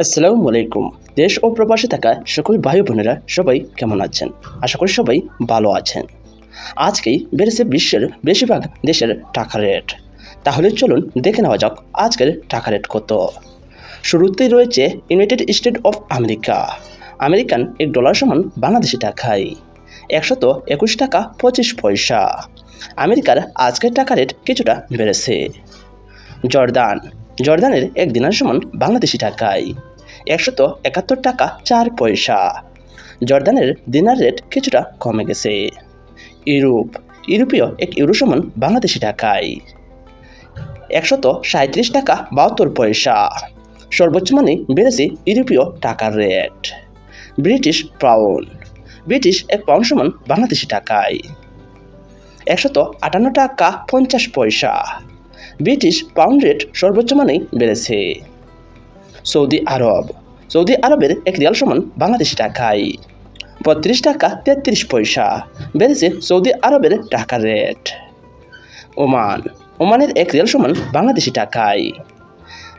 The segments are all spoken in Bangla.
আসসালামু আলাইকুম। দেশ ও প্রবাসে থাকা সকল ভাই বোনেরা সবাই কেমন আছেন? আশা করি সবাই ভালো আছেন। আজকেই বেড়েছে বিশ্বের বেশিরভাগ দেশের টাকা রেট। তাহলে চলুন দেখে নেওয়া যাক আজকের টাকা রেট কত। শুরুতেই রয়েছে United state of America. American $1 সমান বাংলাদেশি টাকায় 121 টাকা 25 পয়সা। আমেরিকার আজকের টাকা রেট কিছুটা বেড়েছে। জর্দানের $1 দিনার সমান বাংলাদেশি টাকায় 171 টাকা 4 পয়সা। জর্দানের দিনার রেট কিছুটা কমে গেছে। ইউরোপীয় $1 সমান বাংলাদেশি টাকায় 137 টাকা 72 পয়সা। সর্বোচ্চ মানে বেড়েছে ইউরোপীয় টাকার রেট। ব্রিটিশ $1 সমান বাংলাদেশি টাকায় 158 টাকা 50 পয়সা। ব্রিটিশ পাউন্ড রেট সর্বোচ্চ মানেই বেড়েছে। সৌদি আরবের $1 সমান বাংলাদেশি টাকায় 32 টাকা 33 পয়সা। বেড়েছে সৌদি আরবের টাকার রেট। ওমানের $1 সমান বাংলাদেশি টাকায়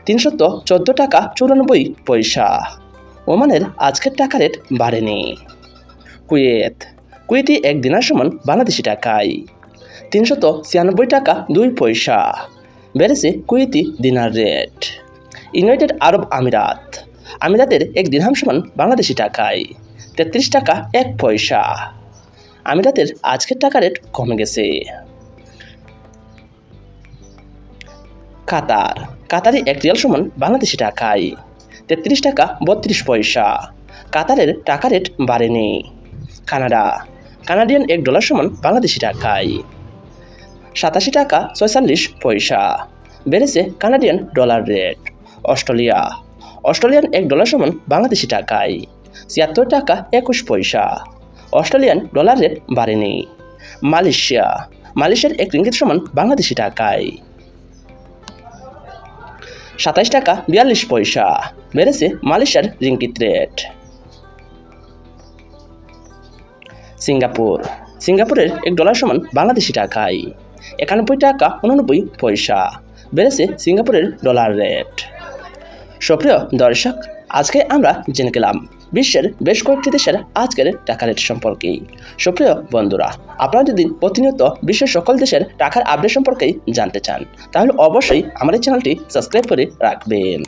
314 টাকা 94 পয়সা। ওমানের আজকের টাকা রেট বাড়েনি। কুয়েতি $1 দিনার সমান বাংলাদেশি টাকায় 396 টাকা 2 পয়সা। বেড়েছে কুয়েতি দিনার রেট। ইউনাইটেড আরব আমিরাতের $1 দিরহাম সমান বাংলাদেশি টাকায় 33 টাকা 1 পয়সা। আমিরাতের আজকের টাকা রেট কমে গেছে। কাতারে $1 সমান বাংলাদেশি টাকায় 33 টাকা 32 পয়সা। কাতারের টাকা রেট বাড়েনি। কানাডিয়ান $1 সমান বাংলাদেশি টাকায় 87 টাকা 46 পয়সা। বেড়েছে কানাডিয়ান ডলার রেট। অস্ট্রেলিয়ান $1 সমান বাংলাদেশি টাকায় 76 টাকা 21 পয়সা। অস্ট্রেলিয়ান ডলার রেট বাড়েনি। মালয়েশিয়ার 1 রিঙ্গিত সমান বাংলাদেশি টাকায় 27 টাকা 42 পয়সা। বেড়েছে মালয়েশিয়ার রিঙ্গিত রেট। সিঙ্গাপুরের $1 সমান বাংলাদেশি টাকায় 91 টাকা 89 পয়সা। বেড়েছে সিঙ্গাপুরের ডলার রেট। সুপ্রিয় দর্শক, আজকে আমরা জেনে গেলাম বিশ্বের বেশ কয়েকটি দেশের আজকের টাকা রেট সম্পর্কে। সুপ্রিয় বন্ধুরা, আপনারা যদি প্রতিনিয়ত বিশ্বের সকল দেশের টাকার আপডেট সম্পর্কে জানতে চান তাহলে অবশ্যই আমাদের চ্যানেলটি সাবস্ক্রাইব করে রাখবেন।